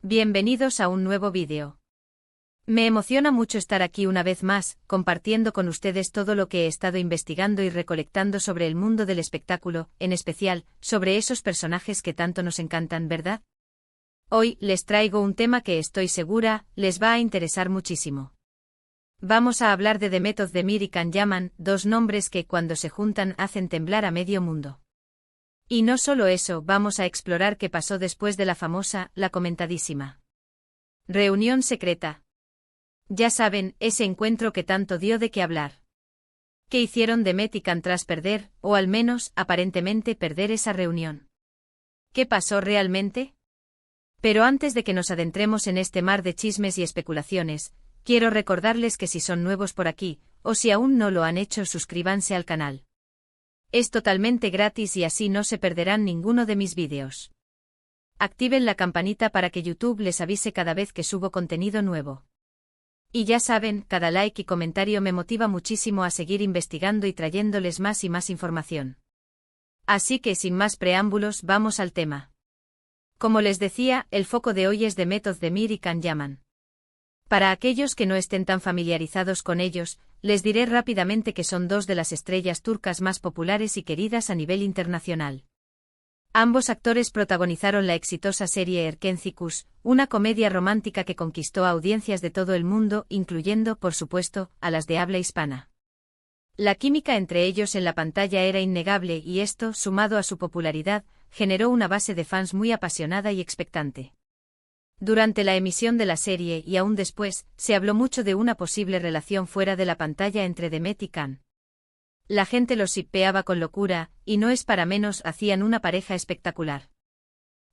Bienvenidos a un nuevo vídeo. Me emociona mucho estar aquí una vez más, compartiendo con ustedes todo lo que he estado investigando y recolectando sobre el mundo del espectáculo, en especial, sobre esos personajes que tanto nos encantan, ¿verdad? Hoy les traigo un tema que estoy segura les va a interesar muchísimo. Vamos a hablar de The Method Demir y Can Yaman, dos nombres que cuando se juntan hacen temblar a medio mundo. Y no solo eso, vamos a explorar qué pasó después de la famosa, la comentadísima reunión secreta. Ya saben, ese encuentro que tanto dio de qué hablar. ¿Qué hicieron Demet y Can tras perder, o al menos, aparentemente perder esa reunión? ¿Qué pasó realmente? Pero antes de que nos adentremos en este mar de chismes y especulaciones, quiero recordarles que si son nuevos por aquí, o si aún no lo han hecho, suscríbanse al canal. Es totalmente gratis y así no se perderán ninguno de mis vídeos. Activen la campanita para que YouTube les avise cada vez que subo contenido nuevo. Y ya saben, cada like y comentario me motiva muchísimo a seguir investigando y trayéndoles más y más información. Así que sin más preámbulos, vamos al tema. Como les decía, el foco de hoy es The Method Demir y Can Yaman. Para aquellos que no estén tan familiarizados con ellos, les diré rápidamente que son dos de las estrellas turcas más populares y queridas a nivel internacional. Ambos actores protagonizaron la exitosa serie Erkenci, una comedia romántica que conquistó a audiencias de todo el mundo, incluyendo, por supuesto, a las de habla hispana. La química entre ellos en la pantalla era innegable y esto, sumado a su popularidad, generó una base de fans muy apasionada y expectante. Durante la emisión de la serie y aún después, se habló mucho de una posible relación fuera de la pantalla entre Demet y Can. La gente los shippeaba con locura, y no es para menos, hacían una pareja espectacular.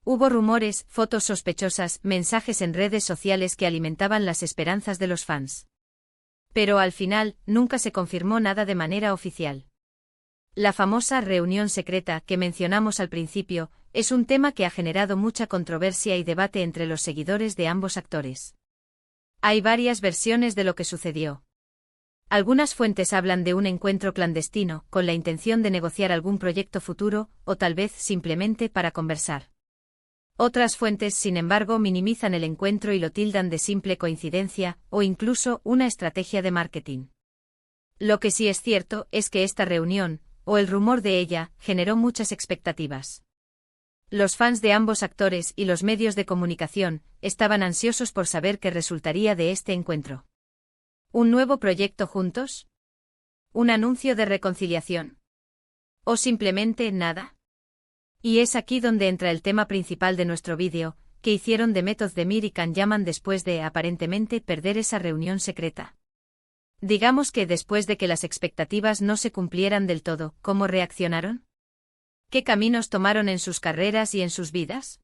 Hubo rumores, fotos sospechosas, mensajes en redes sociales que alimentaban las esperanzas de los fans. Pero al final, nunca se confirmó nada de manera oficial. La famosa reunión secreta que mencionamos al principio, es un tema que ha generado mucha controversia y debate entre los seguidores de ambos actores. Hay varias versiones de lo que sucedió. Algunas fuentes hablan de un encuentro clandestino, con la intención de negociar algún proyecto futuro, o tal vez simplemente para conversar. Otras fuentes, sin embargo, minimizan el encuentro y lo tildan de simple coincidencia, o incluso una estrategia de marketing. Lo que sí es cierto es que esta reunión, o el rumor de ella, generó muchas expectativas. Los fans de ambos actores y los medios de comunicación estaban ansiosos por saber qué resultaría de este encuentro. ¿Un nuevo proyecto juntos? ¿Un anuncio de reconciliación? ¿O simplemente nada? Y es aquí donde entra el tema principal de nuestro vídeo, ¿qué hicieron The Method Demir y Can Yaman después de, aparentemente, perder esa reunión secreta? Digamos que después de que las expectativas no se cumplieran del todo, ¿cómo reaccionaron? ¿Qué caminos tomaron en sus carreras y en sus vidas?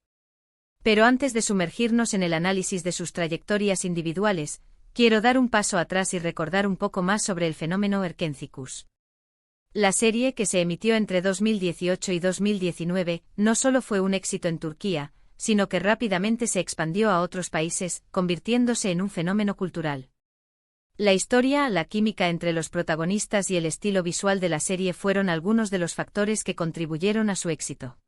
Pero antes de sumergirnos en el análisis de sus trayectorias individuales, quiero dar un paso atrás y recordar un poco más sobre el fenómeno Erkenci. La serie, que se emitió entre 2018 y 2019, no solo fue un éxito en Turquía, sino que rápidamente se expandió a otros países, convirtiéndose en un fenómeno cultural. La historia, la química entre los protagonistas y el estilo visual de la serie fueron algunos de los factores que contribuyeron a su éxito.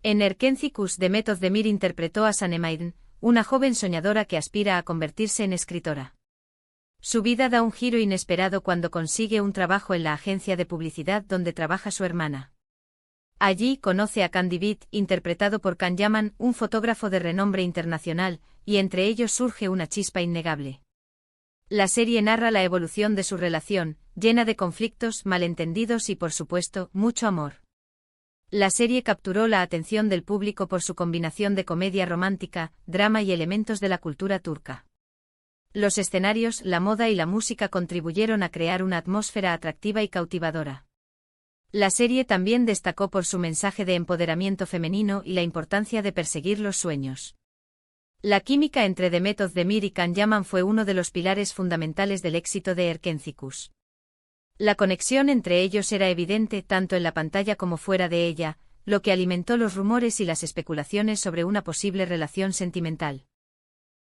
En Erkenci, The Method Demir interpretó a Sanem, una joven soñadora que aspira a convertirse en escritora. Su vida da un giro inesperado cuando consigue un trabajo en la agencia de publicidad donde trabaja su hermana. Allí conoce a Can David, interpretado por Can Yaman, un fotógrafo de renombre internacional, y entre ellos surge una chispa innegable. La serie narra la evolución de su relación, llena de conflictos, malentendidos y, por supuesto, mucho amor. La serie capturó la atención del público por su combinación de comedia romántica, drama y elementos de la cultura turca. Los escenarios, la moda y la música contribuyeron a crear una atmósfera atractiva y cautivadora. La serie también destacó por su mensaje de empoderamiento femenino y la importancia de perseguir los sueños. La química entre The Method Demir y Can Yaman fue uno de los pilares fundamentales del éxito de Erkenci. La conexión entre ellos era evidente tanto en la pantalla como fuera de ella, lo que alimentó los rumores y las especulaciones sobre una posible relación sentimental.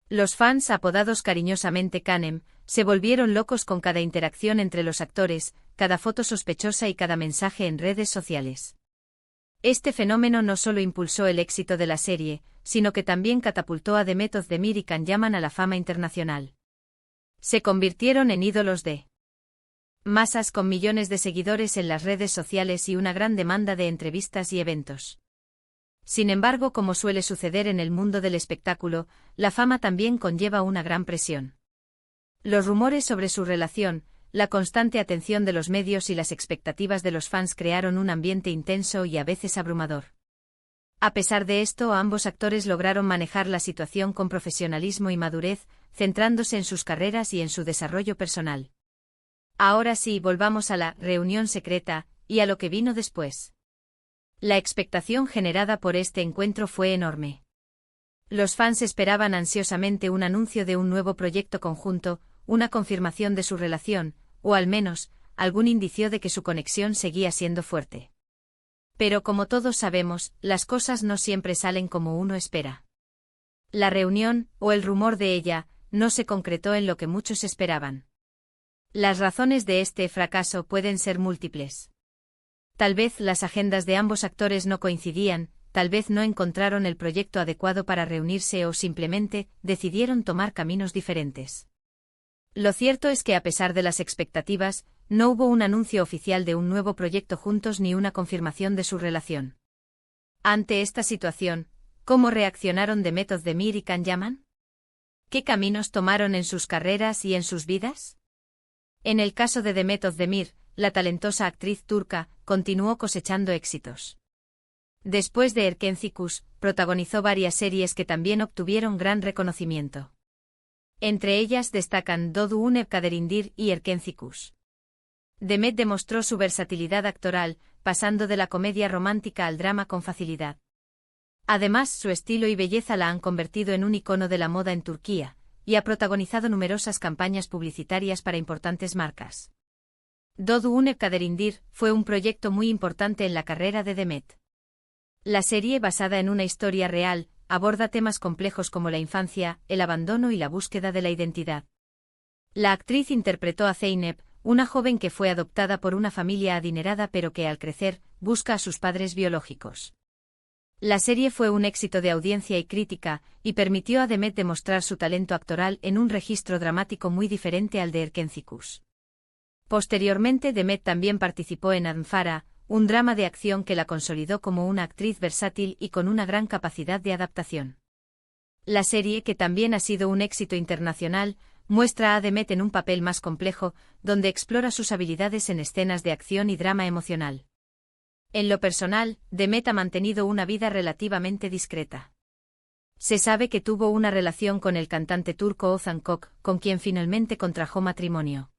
Los fans, apodados cariñosamente Canem, se volvieron locos con cada interacción entre los actores, cada foto sospechosa y cada mensaje en redes sociales. Este fenómeno no solo impulsó el éxito de la serie, sino que también catapultó a Demet Özdemir y Can Yaman a la fama internacional. Se convirtieron en ídolos de masas con millones de seguidores en las redes sociales y una gran demanda de entrevistas y eventos. Sin embargo, como suele suceder en el mundo del espectáculo, la fama también conlleva una gran presión. Los rumores sobre su relación, la constante atención de los medios y las expectativas de los fans crearon un ambiente intenso y a veces abrumador. A pesar de esto, ambos actores lograron manejar la situación con profesionalismo y madurez, centrándose en sus carreras y en su desarrollo personal. Ahora sí, volvamos a la reunión secreta y a lo que vino después. La expectación generada por este encuentro fue enorme. Los fans esperaban ansiosamente un anuncio de un nuevo proyecto conjunto, una confirmación de su relación, o al menos, algún indicio de que su conexión seguía siendo fuerte. Pero como todos sabemos, las cosas no siempre salen como uno espera. La reunión, o el rumor de ella, no se concretó en lo que muchos esperaban. Las razones de este fracaso pueden ser múltiples. Tal vez las agendas de ambos actores no coincidían, tal vez no encontraron el proyecto adecuado para reunirse o simplemente decidieron tomar caminos diferentes. Lo cierto es que a pesar de las expectativas, no hubo un anuncio oficial de un nuevo proyecto juntos ni una confirmación de su relación. Ante esta situación, ¿cómo reaccionaron Demet Özdemir y Can Yaman? ¿Qué caminos tomaron en sus carreras y en sus vidas? En el caso de Demet Özdemir, la talentosa actriz turca continuó cosechando éxitos. Después de Erkenci Kuş, protagonizó varias series que también obtuvieron gran reconocimiento. Entre ellas destacan Doğduğun Ev Kaderindir y Erkenci Kuş. Demet demostró su versatilidad actoral, pasando de la comedia romántica al drama con facilidad. Además, su estilo y belleza la han convertido en un icono de la moda en Turquía, y ha protagonizado numerosas campañas publicitarias para importantes marcas. Doğduğun Ev Kaderindir fue un proyecto muy importante en la carrera de Demet. La serie, basada en una historia real, aborda temas complejos como la infancia, el abandono y la búsqueda de la identidad. La actriz interpretó a Zeynep, una joven que fue adoptada por una familia adinerada pero que al crecer, busca a sus padres biológicos. La serie fue un éxito de audiencia y crítica, y permitió a Demet demostrar su talento actoral en un registro dramático muy diferente al de Erkenci Kuş. Posteriormente, Demet también participó en Anfara, un drama de acción que la consolidó como una actriz versátil y con una gran capacidad de adaptación. La serie, que también ha sido un éxito internacional, muestra a Demet en un papel más complejo, donde explora sus habilidades en escenas de acción y drama emocional. En lo personal, Demet ha mantenido una vida relativamente discreta. Se sabe que tuvo una relación con el cantante turco Ozan Kök, con quien finalmente contrajo matrimonio.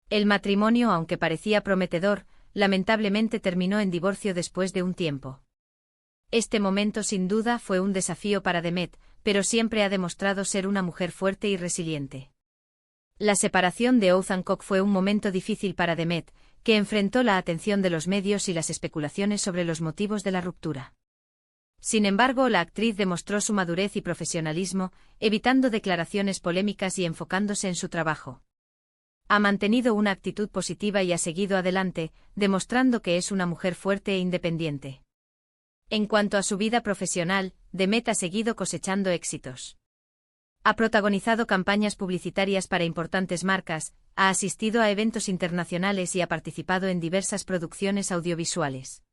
El matrimonio, aunque parecía prometedor, lamentablemente terminó en divorcio después de un tiempo. Este momento sin duda fue un desafío para Demet, pero siempre ha demostrado ser una mujer fuerte y resiliente. La separación de Ozan Kök fue un momento difícil para Demet, que enfrentó la atención de los medios y las especulaciones sobre los motivos de la ruptura. Sin embargo, la actriz demostró su madurez y profesionalismo, evitando declaraciones polémicas y enfocándose en su trabajo. Ha mantenido una actitud positiva y ha seguido adelante, demostrando que es una mujer fuerte e independiente. En cuanto a su vida profesional, Demet ha seguido cosechando éxitos. Ha protagonizado campañas publicitarias para importantes marcas, ha asistido a eventos internacionales y ha participado en diversas producciones audiovisuales.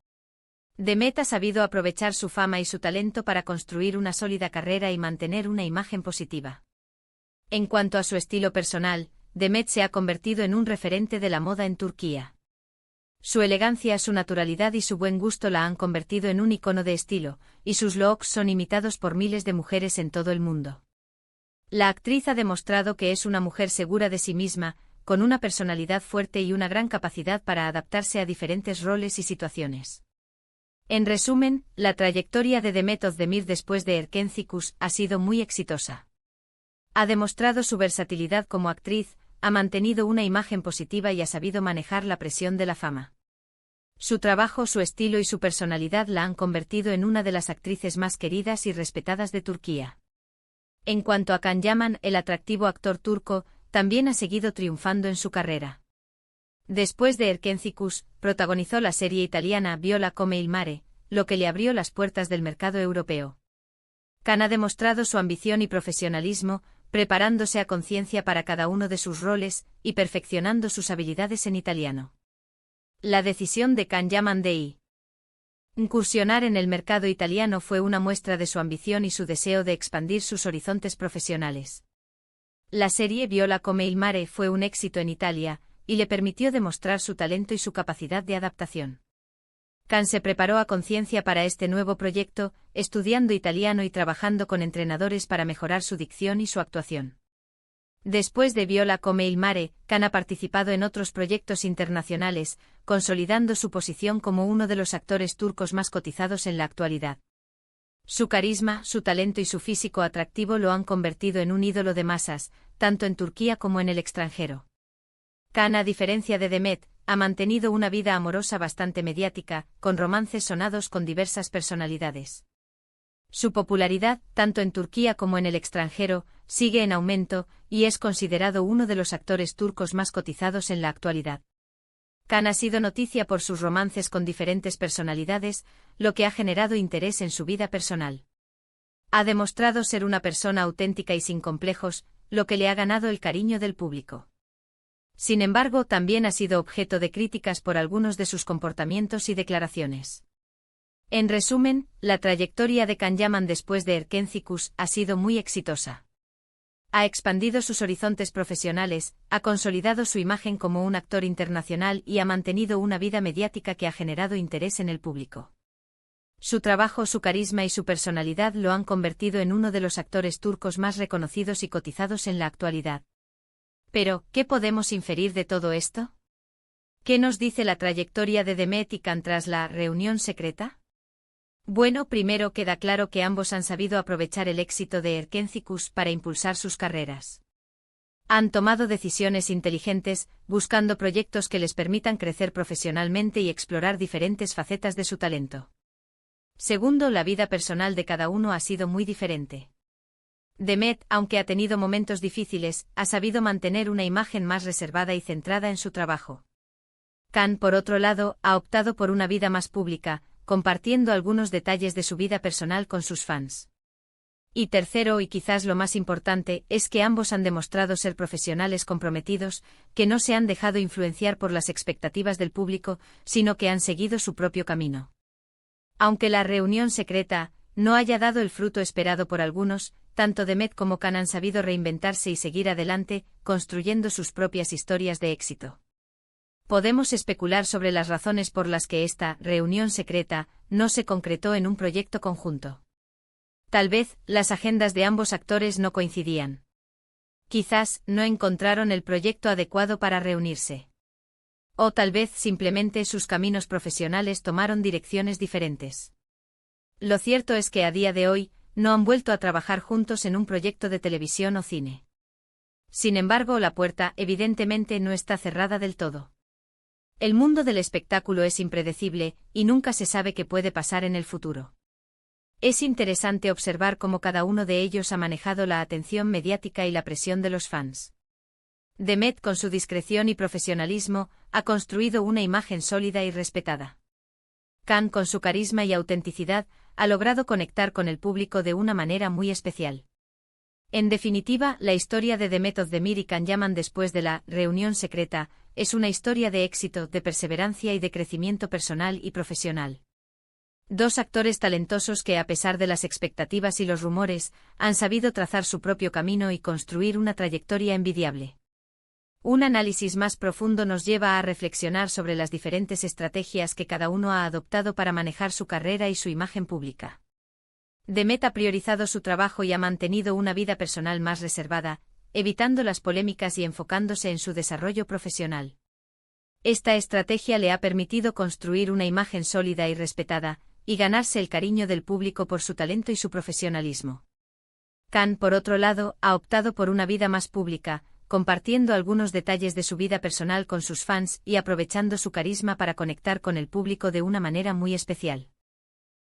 Demet ha sabido aprovechar su fama y su talento para construir una sólida carrera y mantener una imagen positiva. En cuanto a su estilo personal, Demet se ha convertido en un referente de la moda en Turquía. Su elegancia, su naturalidad y su buen gusto la han convertido en un icono de estilo, y sus looks son imitados por miles de mujeres en todo el mundo. La actriz ha demostrado que es una mujer segura de sí misma, con una personalidad fuerte y una gran capacidad para adaptarse a diferentes roles y situaciones. En resumen, la trayectoria de Demet Özdemir después de Erkenci Kuş ha sido muy exitosa. Ha demostrado su versatilidad como actriz, ha mantenido una imagen positiva y ha sabido manejar la presión de la fama. Su trabajo, su estilo y su personalidad la han convertido en una de las actrices más queridas y respetadas de Turquía. En cuanto a Can Yaman, el atractivo actor turco, también ha seguido triunfando en su carrera. Después de Erkenci Kuş, protagonizó la serie italiana Viola come il mare, lo que le abrió las puertas del mercado europeo. Khan ha demostrado su ambición y profesionalismo, preparándose a conciencia para cada uno de sus roles y perfeccionando sus habilidades en italiano. La decisión de Can Yaman de incursionar en el mercado italiano fue una muestra de su ambición y su deseo de expandir sus horizontes profesionales. La serie Viola come il mare fue un éxito en Italia, y le permitió demostrar su talento y su capacidad de adaptación. Khan se preparó a conciencia para este nuevo proyecto, estudiando italiano y trabajando con entrenadores para mejorar su dicción y su actuación. Después de Viola come il mare, Khan ha participado en otros proyectos internacionales, consolidando su posición como uno de los actores turcos más cotizados en la actualidad. Su carisma, su talento y su físico atractivo lo han convertido en un ídolo de masas, tanto en Turquía como en el extranjero. Khan, a diferencia de Demet, ha mantenido una vida amorosa bastante mediática, con romances sonados con diversas personalidades. Su popularidad, tanto en Turquía como en el extranjero, sigue en aumento, y es considerado uno de los actores turcos más cotizados en la actualidad. Khan ha sido noticia por sus romances con diferentes personalidades, lo que ha generado interés en su vida personal. Ha demostrado ser una persona auténtica y sin complejos, lo que le ha ganado el cariño del público. Sin embargo, también ha sido objeto de críticas por algunos de sus comportamientos y declaraciones. En resumen, la trayectoria de Can Yaman después de Erkencikus ha sido muy exitosa. Ha expandido sus horizontes profesionales, ha consolidado su imagen como un actor internacional y ha mantenido una vida mediática que ha generado interés en el público. Su trabajo, su carisma y su personalidad lo han convertido en uno de los actores turcos más reconocidos y cotizados en la actualidad. Pero, ¿qué podemos inferir de todo esto? ¿Qué nos dice la trayectoria de Demet y Khan tras la reunión secreta? Bueno, primero queda claro que ambos han sabido aprovechar el éxito de Erkencikus para impulsar sus carreras. Han tomado decisiones inteligentes, buscando proyectos que les permitan crecer profesionalmente y explorar diferentes facetas de su talento. Segundo, la vida personal de cada uno ha sido muy diferente. Demet, aunque ha tenido momentos difíciles, ha sabido mantener una imagen más reservada y centrada en su trabajo. Khan, por otro lado, ha optado por una vida más pública, compartiendo algunos detalles de su vida personal con sus fans. Y tercero, y quizás lo más importante, es que ambos han demostrado ser profesionales comprometidos, que no se han dejado influenciar por las expectativas del público, sino que han seguido su propio camino. Aunque la reunión secreta no haya dado el fruto esperado por algunos, tanto Demet como Khan han sabido reinventarse y seguir adelante, construyendo sus propias historias de éxito. Podemos especular sobre las razones por las que esta reunión secreta no se concretó en un proyecto conjunto. Tal vez, las agendas de ambos actores no coincidían. Quizás, no encontraron el proyecto adecuado para reunirse. O tal vez simplemente sus caminos profesionales tomaron direcciones diferentes. Lo cierto es que a día de hoy, no han vuelto a trabajar juntos en un proyecto de televisión o cine. Sin embargo, la puerta, evidentemente, no está cerrada del todo. El mundo del espectáculo es impredecible, y nunca se sabe qué puede pasar en el futuro. Es interesante observar cómo cada uno de ellos ha manejado la atención mediática y la presión de los fans. Demet, con su discreción y profesionalismo, ha construido una imagen sólida y respetada. Khan, con su carisma y autenticidad, ha logrado conectar con el público de una manera muy especial. En definitiva, la historia de Demet Özdemir y Can Yaman después de la reunión secreta es una historia de éxito, de perseverancia y de crecimiento personal y profesional. Dos actores talentosos que, a pesar de las expectativas y los rumores, han sabido trazar su propio camino y construir una trayectoria envidiable. Un análisis más profundo nos lleva a reflexionar sobre las diferentes estrategias que cada uno ha adoptado para manejar su carrera y su imagen pública. Demet ha priorizado su trabajo y ha mantenido una vida personal más reservada, evitando las polémicas y enfocándose en su desarrollo profesional. Esta estrategia le ha permitido construir una imagen sólida y respetada, y ganarse el cariño del público por su talento y su profesionalismo. Khan, por otro lado, ha optado por una vida más pública, compartiendo algunos detalles de su vida personal con sus fans y aprovechando su carisma para conectar con el público de una manera muy especial.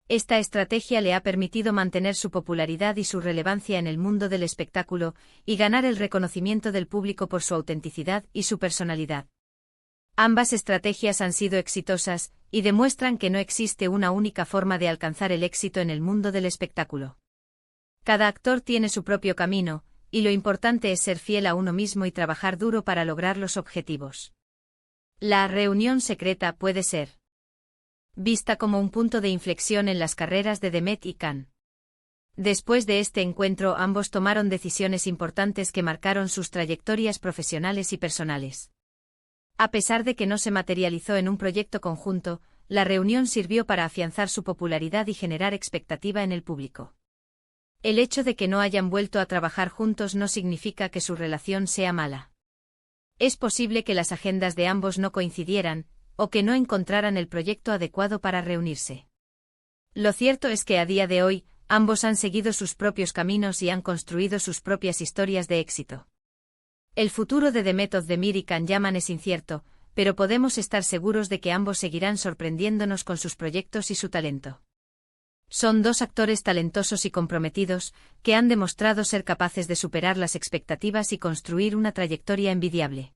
Esta estrategia le ha permitido mantener su popularidad y su relevancia en el mundo del espectáculo y ganar el reconocimiento del público por su autenticidad y su personalidad. Ambas estrategias han sido exitosas, y demuestran que no existe una única forma de alcanzar el éxito en el mundo del espectáculo. Cada actor tiene su propio camino, y lo importante es ser fiel a uno mismo y trabajar duro para lograr los objetivos. La reunión secreta puede ser vista como un punto de inflexión en las carreras de Demet y Can. Después de este encuentro, ambos tomaron decisiones importantes que marcaron sus trayectorias profesionales y personales. A pesar de que no se materializó en un proyecto conjunto, la reunión sirvió para afianzar su popularidad y generar expectativa en el público. El hecho de que no hayan vuelto a trabajar juntos no significa que su relación sea mala. Es posible que las agendas de ambos no coincidieran, o que no encontraran el proyecto adecuado para reunirse. Lo cierto es que a día de hoy, ambos han seguido sus propios caminos y han construido sus propias historias de éxito. El futuro de Demet Özdemir y Can Yaman es incierto, pero podemos estar seguros de que ambos seguirán sorprendiéndonos con sus proyectos y su talento. Son dos actores talentosos y comprometidos, que han demostrado ser capaces de superar las expectativas y construir una trayectoria envidiable.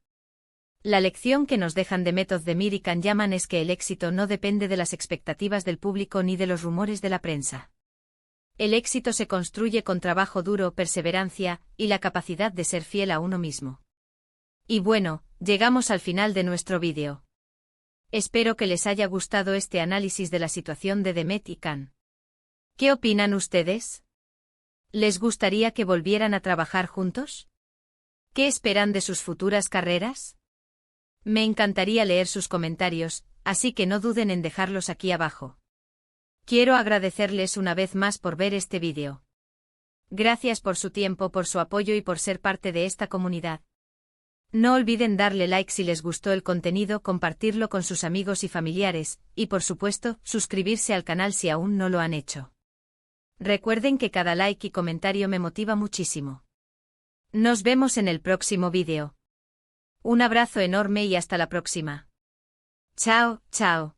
La lección que nos dejan Demet Özdemir y Can Yaman es que el éxito no depende de las expectativas del público ni de los rumores de la prensa. El éxito se construye con trabajo duro, perseverancia, y la capacidad de ser fiel a uno mismo. Y bueno, llegamos al final de nuestro vídeo. Espero que les haya gustado este análisis de la situación de Demet y Can. ¿Qué opinan ustedes? ¿Les gustaría que volvieran a trabajar juntos? ¿Qué esperan de sus futuras carreras? Me encantaría leer sus comentarios, así que no duden en dejarlos aquí abajo. Quiero agradecerles una vez más por ver este vídeo. Gracias por su tiempo, por su apoyo y por ser parte de esta comunidad. No olviden darle like si les gustó el contenido, compartirlo con sus amigos y familiares, y por supuesto, suscribirse al canal si aún no lo han hecho. Recuerden que cada like y comentario me motiva muchísimo. Nos vemos en el próximo vídeo. Un abrazo enorme y hasta la próxima. Chao, chao.